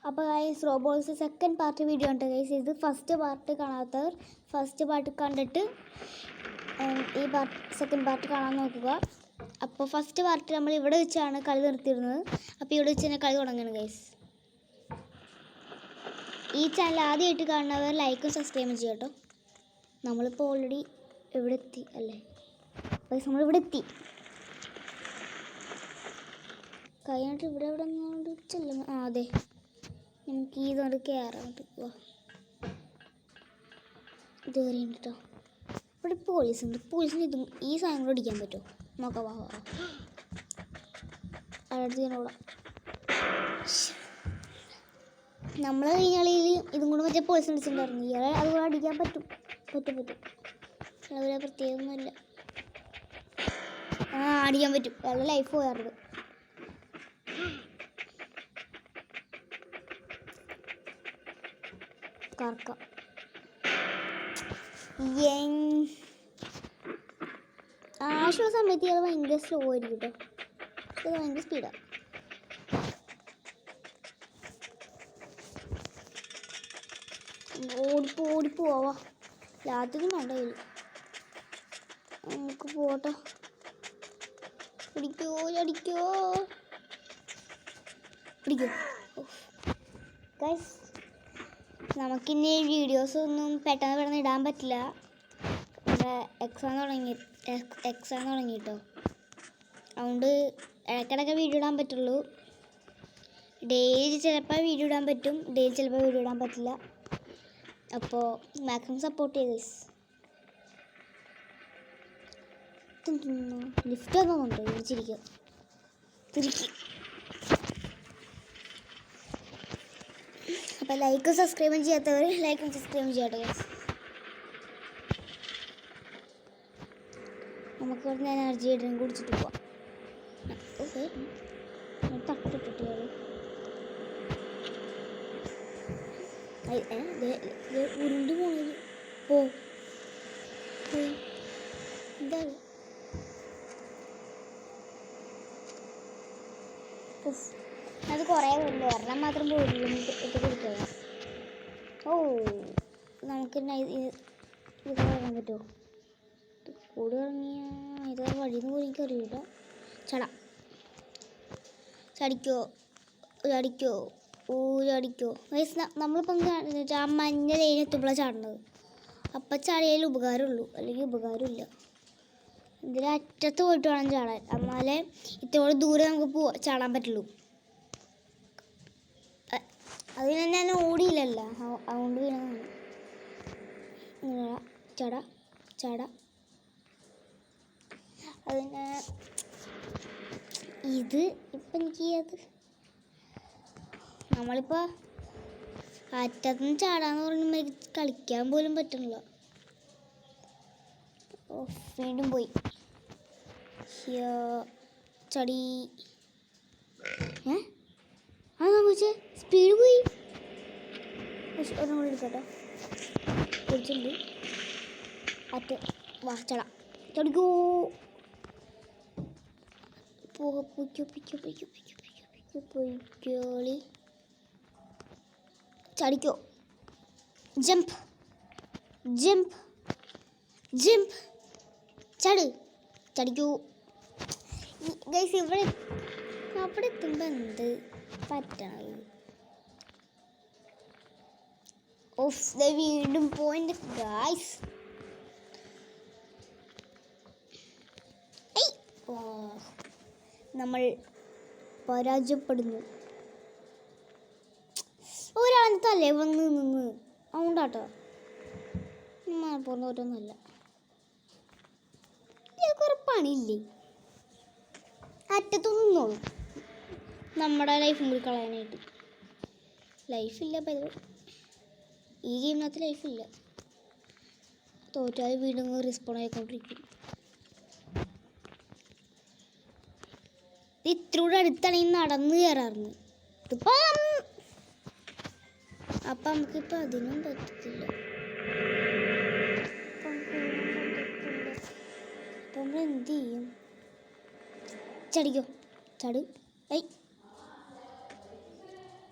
അപ്പോൾ guys റോബോൾസ് second part video ഉണ്ട് guys. ഇത് ഫസ്റ്റ് പാർട്ട് കാണാത്തവർ ഫസ്റ്റ് പാർട്ട് കണ്ടിട്ട് ഈ സെക്കൻഡ് പാർട്ട് കാണാൻ നോക്കുക. അപ്പോൾ ഫസ്റ്റ് പാർട്ട് നമ്മൾ ഇവിടെ വെച്ചാണ് കളി നിർത്തിയിരുന്നത്. അപ്പോൾ ഇവിടെ വെച്ച് തന്നെ കളി തുടങ്ങുകയാണ് ഗൈസ്. ഈ ചാനൽ ആദ്യമായിട്ട് കാണുന്നവർ ലൈക്കും സബ്സ്ക്രൈബും ചെയ്യും കേട്ടോ. നമ്മളിപ്പോൾ ഓൾറെഡി ഇവിടെ എത്തി അല്ലേ ഗൈസ്, നമ്മളിവിടെ എത്തി. കഴിഞ്ഞിട്ട് ഇവിടെ ചെല്ലും. അതെ, നമുക്ക് ഇതുകൊണ്ട് കയറാൻ പറ്റുക. ഇത് കയറിയുണ്ട് കേട്ടോ. ഇവിടെ പോലീസുണ്ട്. പോലീസിന് ഇതും ഈ സാധനം കൂടെ അടിക്കാൻ പറ്റുമോ നോക്കാം. വാ അടുത്ത് കൂടെ നമ്മൾ കഴിഞ്ഞാളിൽ ഇതും കൂടെ മറ്റേ പോലീസിന് അടിച്ചിട്ടുണ്ടായിരുന്നു. ഇയാളെ അതുകൂടെ അടിക്കാൻ പറ്റും. അതുപോലെ പ്രത്യേകമൊന്നുമില്ല. അടിക്കാൻ പറ്റും. അയാളുടെ ലൈഫ് പോയാറുണ്ട്. കറക്കാം. ആവശ്യമുള്ള സമയത്ത് ഇയാൾ ഭയങ്കര സ്ലോ ആയിരിക്കും കേട്ടോ. ഇത് ഭയങ്കര സ്പീഡാണ്. ഓടിപ്പോവാ. രാത്രി വേണ്ട വരും. നമുക്ക് പോട്ടെ. അടിക്കോ ഗൈസ്. നമുക്കിനി വീഡിയോസൊന്നും പെട്ടെന്ന് ഇടാൻ പറ്റില്ല. എക്സാം തുടങ്ങി കേട്ടോ. അതുകൊണ്ട് ഇടയ്ക്കിടയ്ക്ക് വീഡിയോ ഇടാൻ പറ്റുള്ളൂ. ഡെയിലി ചിലപ്പോൾ വീഡിയോ ഇടാൻ പറ്റും, ഡെയിലി ചിലപ്പോൾ വീഡിയോ ഇടാൻ പറ്റില്ല. അപ്പോൾ മാക്സിമം സപ്പോർട്ട് ചെയ്ത് ഗൈസ്. ലിഫ്റ്റ് ഒന്നുമുണ്ട്. തിരിക്കും. അപ്പോൾ ലൈക്കും സബ്സ്ക്രൈബും ചെയ്യാത്തവർ ലൈക്കും സബ്സ്ക്രൈബും ചെയ്യട്ടെ ഗൈസ്. നമുക്ക് ഇവിടുന്ന് എനർജി ഡ്രിങ്ക് കുടിച്ചിട്ട് പോവാം. തട്ടിട്ടിട്ട് ഉരുണ്ട് പോണത് എന്താ അത് കുറേ വരില്ല. ഒരെണ്ണം മാത്രം ഇട്ട് കുടിക്കുക. നമുക്ക് ഇത് പറയാൻ പറ്റുമോ? കൂടെ ഇറങ്ങിയ ഇത് വഴിന്ന് പോലും എനിക്കറിയില്ല. ചടിക്കോ നമ്മളിപ്പം ആ മഞ്ഞ ലൈൻ എത്തുമ്പോഴാണ് ചാടുന്നത്. അപ്പം ചാടിയാൽ ഉപകാരമുള്ളൂ, അല്ലെങ്കിൽ ഉപകാരമില്ല. ഇതിന് അറ്റത്ത് പോയിട്ട് വേണം ചാടാൻ. എന്നാലേ ഇത്രയോടെ ദൂരെ നമുക്ക് ചാടാൻ പറ്റുള്ളൂ. അതിന് ഞാൻ ഓടിയില്ലല്ലോ, അതുകൊണ്ട് വീണതാണ്. ചാട അതിന് ഇത് ഇപ്പം എനിക്ക് നമ്മളിപ്പോൾ അറ്റത്തുനിന്ന് ചാടാന്ന് പറയുമ്പോൾ കളിക്കാൻ പോലും പറ്റണില്ല. വീണ്ടും പോയി ചടി. ചോദിച്ചേ സ്പീഡ് പോയി. ഒന്നും കൂടി എടുക്കട്ടോ. കുടിച്ചിട്ടുണ്ട്. വാ ചടിക്കോ. പൊയ്ക്കോളി. ചടിക്കോ. Jump ചടിക്കോ guys. അവിടെ എത്തുമ്പോൾ എന്ത് പറ്റണത്? വീണ്ടും പോയിന്റ് ഗൈസ്. നമ്മൾ പരാജയപ്പെടുന്നു. ഒരാളെ തലേ വന്ന് നിന്ന് അതുകൊണ്ടാട്ടോ. പോകുന്നവരൊന്നുമല്ല. കുറെ പണിയില്ലേ? അറ്റത്തൊന്നും നിന്നോളൂ. നമ്മുടെ ലൈഫും കൂടി കളയാനായിട്ട്. ലൈഫില്ല. ഈ ഗെയിമിനകത്ത് ലൈഫില്ല. തോറ്റാൽ വീണ്ടും റെസ്പോണ്ട് ആയിക്കൊണ്ടിരിക്കും. ഇത്രൂടെ അടുത്താണെങ്കിൽ നടന്ന് കയറാറുണ്ട്. അപ്പം നമുക്കിപ്പോൾ അതിനും പറ്റത്തില്ല. അപ്പം നമ്മൾ എന്ത് ചെയ്യും? ചടിക്കോ. ചട്. ഐ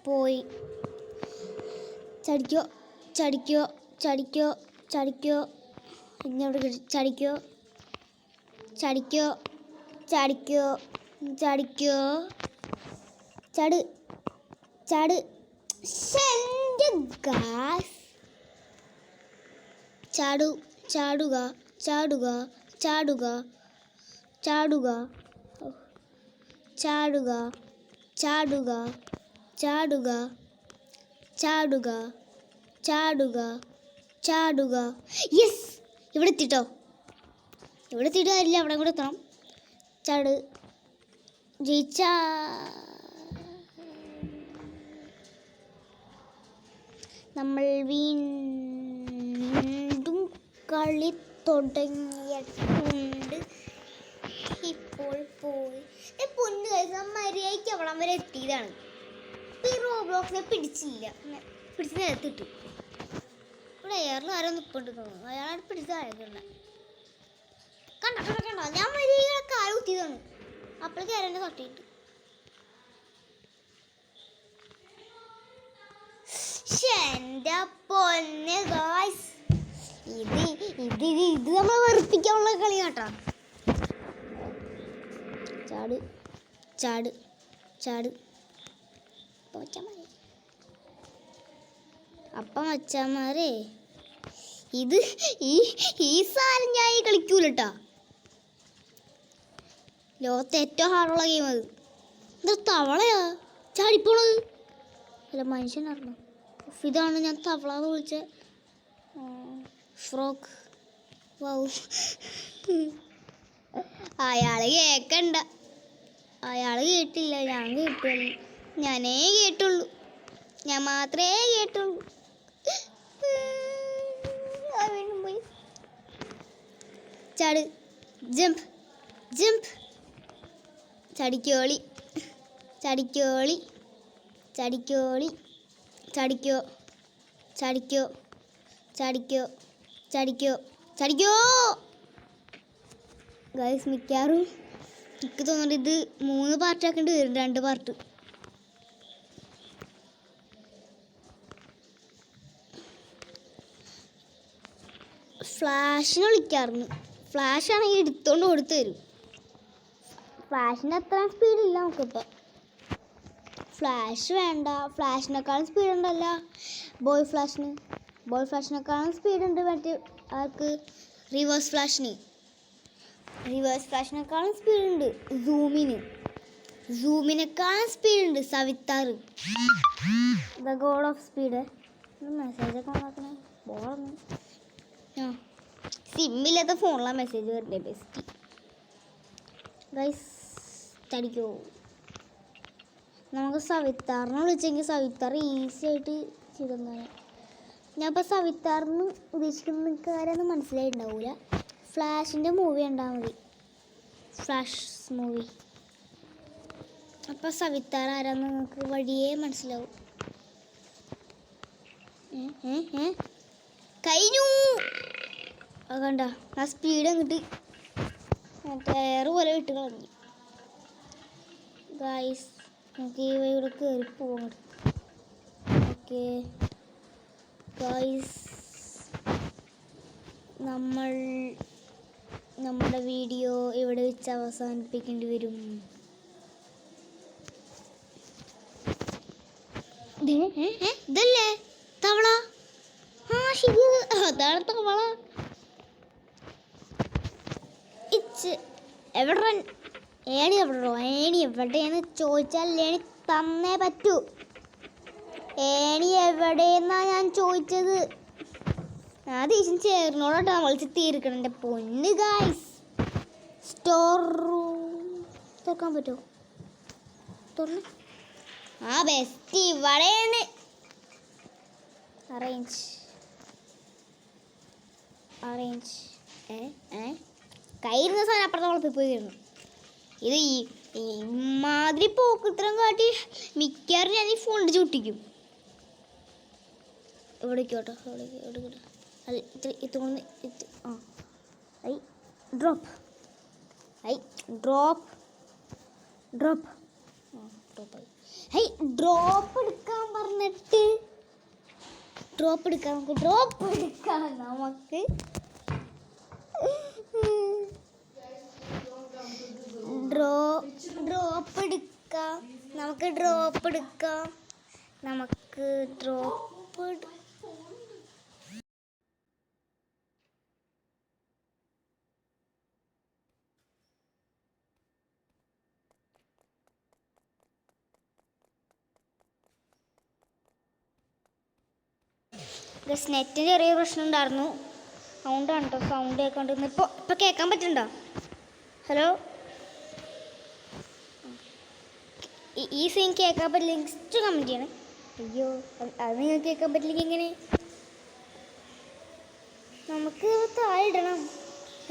പോയി. ചടിക്കോ ചടിക്കോ ചടിക്കോ ചടിക്കോ. ഇന്നവിടെ ചടിക്കോ ചടിക്കോ ചടിക്കോ ചടിക്കോ. ചട് ചട്. ചാടു ചാടുക ചാടുക ചാടുക ചാടുക ചാടുക ചാടുക ചാടുക ചാടുക ചാടുക ചാടുക. യെസ്, ഇവിടെ എത്തിട്ടോ. ഇവിടെ എത്തിയിട്ട് കാര്യമില്ല, അവിടെ കൂടെ എത്തണം. ചാട്. ജയിച്ച. നമ്മൾ വീണ്ടും കളി തുടങ്ങിയിട്ടുണ്ട്. ഇപ്പോൾ പോയി പൊന്നു കഴിച്ചാൽ മര്യാദയ്ക്ക് അവിടം വരെ എത്തിയതാണ്. ഈ റോബ്ലോക്സിനെ പിടിച്ചില്ല, പിടിച്ച് നിലത്തിട്ടു. ഇവിടെ എയറിൽ ആരോ നിൽപ്പുണ്ട് തോന്നുന്നു. അയാളാണ് പിടിച്ച് അയക്കണ്ട. കണ്ടോ ഞാൻ മര്യാദ കാല് കുത്തിയതാണ്. അപ്പോൾ കയറേണ്ട തട്ടിയിട്ട് എന്റെ പൊന്നെ ഗായ്സ്, ഇത് നമ്മൾ വെറുപ്പിക്കാനുള്ള കളി കേട്ടോ. ചാട് ചാട് ചാട്. അപ്പം മച്ചാമാരെ, ഇത് ഈ സാധനം ഞാൻ കളിക്കൂലട്ടാ. ലോകത്തെ ഏറ്റവും ഹാർഡുള്ള ഗെയിം അത്. എന്താ തവളയാ ചാടിപ്പോണത്? അല്ല, മനുഷ്യനായിരുന്നു. ഇതാണ് ഞാൻ തവള എന്ന് വിളിച്ച ഫ്രോക്ക്. വൗ. അയാള് കേക്കണ്ട, അയാള് കേട്ടില്ല, ഞാൻ കേട്ടുള്ളൂ. ഞാനേ കേട്ടുള്ളൂ, ഞാൻ മാത്രമേ കേട്ടുള്ളൂ. വീണ്ടും പോയി. ചാട്. Jump jump. ചടിക്കോളി ചടിക്കോളി ചടിക്കോളി ചടിക്കോ ചടിക്കോ ചടിക്കോ ചടിക്കോ ചടിക്കോ. ഗൈസ്, മിക്കാറും എനിക്ക് തോന്നുന്നുണ്ട് ഇത് 3 പാർട്ടാക്കേണ്ടി വരും, 2 പാർട്ട്. ഫ്ലാഷിനെ വിളിക്കാറുണ്ട്. ഫ്ലാഷ് ആണെങ്കിൽ എടുത്തോണ്ട് കൊടുത്തു തരും. ഫ്ലാഷിന് അത്ര സ്പീഡില്ല നമുക്കിപ്പോൾ. ഫ്ലാഷ് വേണ്ട, ഫ്ലാഷിനേക്കാളും സ്പീഡുണ്ടല്ല ബോയ് ഫ്ലാഷിനേക്കാളും സ്പീഡുണ്ട് മറ്റേ ആർക്ക്, റിവേഴ്സ് ഫ്ലാഷിനേക്കാളും സ്പീഡുണ്ട് സൂമിനേക്കാളും സ്പീഡുണ്ട് Savitar, the god of speed. മെസ്സേജൊക്കെ ഉണ്ടാക്കണേ ബോളൊന്നും. സിമ്മില്ലാത്ത ഫോണിലാണ് മെസ്സേജ് വരണ്ടേ ബെസ്റ്റ്. ഗൈസ് ചടിക്കോ. നമുക്ക് സവിത്താറിനെ വിളിച്ചെങ്കിൽ സവിത്താർ ഈസി ആയിട്ട് ചെയ്തെന്നാണ്. ഞാൻ ഇപ്പോൾ സവിത്താറിന് ഉദ്ദേശിക്കുന്ന ആരാന്ന് മനസ്സിലായിട്ടുണ്ടാവില്ല. ഫ്ലാഷിൻ്റെ മൂവി ഉണ്ടാൽ മതി, ഫ്ലാഷ് മൂവി. അപ്പോൾ സവിത്താർ ആരാന്ന് നിങ്ങൾക്ക് വഴിയേ മനസ്സിലാവും. കഴിഞ്ഞു. അത് കണ്ട ആ സ്പീഡ് എന്നിട്ട് ടയർ പോലെ വിട്ട് കളഞ്ഞു. ഗൈസ്, നമുക്ക് ഈ വഴിയുടെ കയറി പോകാം. ഓക്കെ ഗൈസ്, നമ്മുടെ വീഡിയോ ഇവിടെ വെച്ച് അവസാനിപ്പിക്കേണ്ടി വരും. ഇതല്ലേ തവള? ആ ശരി, അതാണ് തവള. ഏണി എവിടെയെന്ന് ചോദിച്ചാൽ ഏണി തന്നേ പറ്റൂ. ഏണി എവിടെയെന്നാ ഞാൻ ചോദിച്ചത്. ആ ദേശം ചേർന്നോടാ വിളിച്ച് തീർക്കണം. എൻ്റെ പൊന്ന് ഗായ്സ്, സ്റ്റോർ റൂം തുറക്കാൻ പറ്റുമോ? തുറന്ന്. ആ ബെസ്റ്റ് ഇവിടെയാണ്. അറേഞ്ച് കയ്യിരുന്ന സാധനം അപ്പുറത്തെ വളർത്തി പോയി തരുന്നു. ഇത് ഈ മാതിരി പോക്കിത്തരം കാട്ടി മിക്കവാറും ഞാൻ ഈ ഫോണിൽ ചൂട്ടിക്കും. എവിടേക്കോട്ടോ എവിടേക്കോട്ടെ. അത് ഇത്തുകൊണ്ട് ആ ഡ്രോപ്പ് ഡ്രോപ്പായി. ഹൈ ഡ്രോപ്പ് എടുക്കാൻ പറഞ്ഞിട്ട് ഡ്രോപ്പ് എടുക്കാം നമുക്ക് ഡ്രോപ്പ് എടുക്കാം നമുക്ക് ഡ്രോപ്പ് നെറ്റിന് ചെറിയ പ്രശ്നം ഉണ്ടായിരുന്നു. സൗണ്ടാണ് കേട്ടോ, സൗണ്ട് കേൾക്കൊണ്ടിരുന്നു. ഇപ്പോൾ കേൾക്കാൻ പറ്റുന്നുണ്ടോ? ഹലോ, ഈ സീൻ കേൾക്കാൻ പറ്റില്ലെങ്കിൽ ജസ്റ്റ് കമൻറ്റ് ചെയ്യണേ. അയ്യോ, അത് നിങ്ങൾക്ക് കേൾക്കാൻ പറ്റില്ലെങ്കിൽ എങ്ങനെ? നമുക്ക് താഴെ ഇടണം.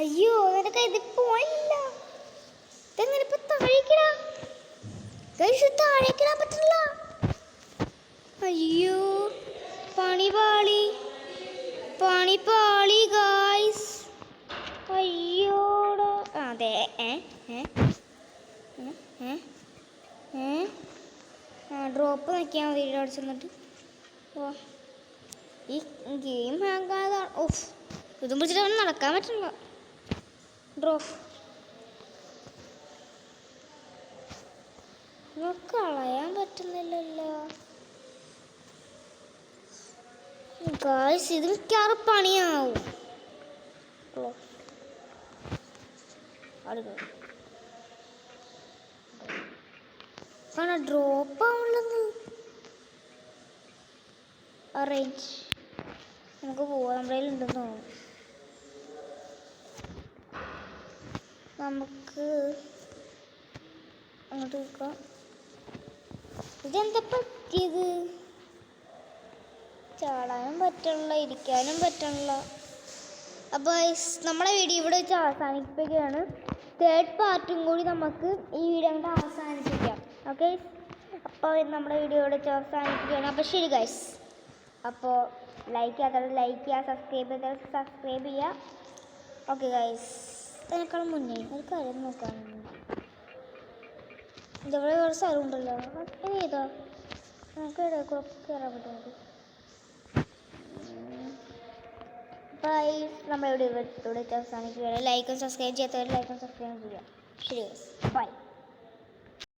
അയ്യോ, നിനക്ക് ഇത് പോയില്ല. ഇതെങ്ങനെ ഇപ്പം താഴേക്കിടാം? താഴേക്കിടാൻ പറ്റില്ല. അയ്യോ, പണി പാളി ഗായ്സ്. അയ്യോടാ. അതെ ഡ്രോപ്പ് നോക്കിയാൽ മതി. ഇവിടെ ചെന്നിട്ട് ഓ ഈ ഗെയിം ഹാങ്ങാതാണ്. ഓഫ്, ഇതും പിടിച്ചിട്ട് അവൻ നടക്കാൻ പറ്റില്ല. ഡ്രോപ്പ് കളയാൻ പറ്റുന്നില്ലല്ലോ ഗായ്സ്. ഇത് മിക്കവാറും പണിയാവും. കാരണം ഡ്രോപ്പ് ആവുള്ളത്. അറേഞ്ച് നമുക്ക് പോവാം. നമ്മുടെ കയ്യിലുണ്ടെന്ന് തോന്നുന്നു. നമുക്ക് അങ്ങോട്ട് നിൽക്കാം. ഇതെന്താ പറ്റിയത്? ചാടാനും പറ്റണില്ല, ഇരിക്കാനും പറ്റണില്ല. അപ്പോൾ നമ്മളെ വീഡിയോ ഇവിടെ വെച്ച് അവസാനിപ്പിക്കുകയാണ്. തേർഡ് പാർട്ടും കൂടി നമുക്ക് ഈ വീഡിയോ കൊണ്ട് അവസാനിപ്പിക്കാം. ഓക്കെ, അപ്പോൾ നമ്മുടെ വീഡിയോ ഇവിടെ വെച്ച് അവസാനിപ്പിക്കുകയാണ്. അപ്പോൾ ശരി ഗൈസ്. അപ്പോൾ ലൈക്ക് ചെയ്യാത്തവർ ലൈക്ക് ചെയ്യുക, സബ്സ്ക്രൈബ് ചെയ്തവർ സബ്സ്ക്രൈബ് ചെയ്യുക. ഓക്കെ ഗൈസ്, അതിനേക്കാളും മുന്നേ ഒരു കാര്യം നോക്കാനുണ്ട്. ഇതവിടെ വേറെ സ്ഥലം ഉണ്ടല്ലോ. ഏതാ? നമുക്ക് ഇടയിൽ കൂടെ കയറാൻ പറ്റുന്നത്. ബൈ. നമ്മളിവിടെ അവസാനിക്കുകയാണ്. ലൈക്കും സബ്സ്ക്രൈബ് ചെയ്യാത്തവർ ലൈക്കും സബ്സ്ക്രൈബ് ചെയ്യുക. ശരി, ബൈ.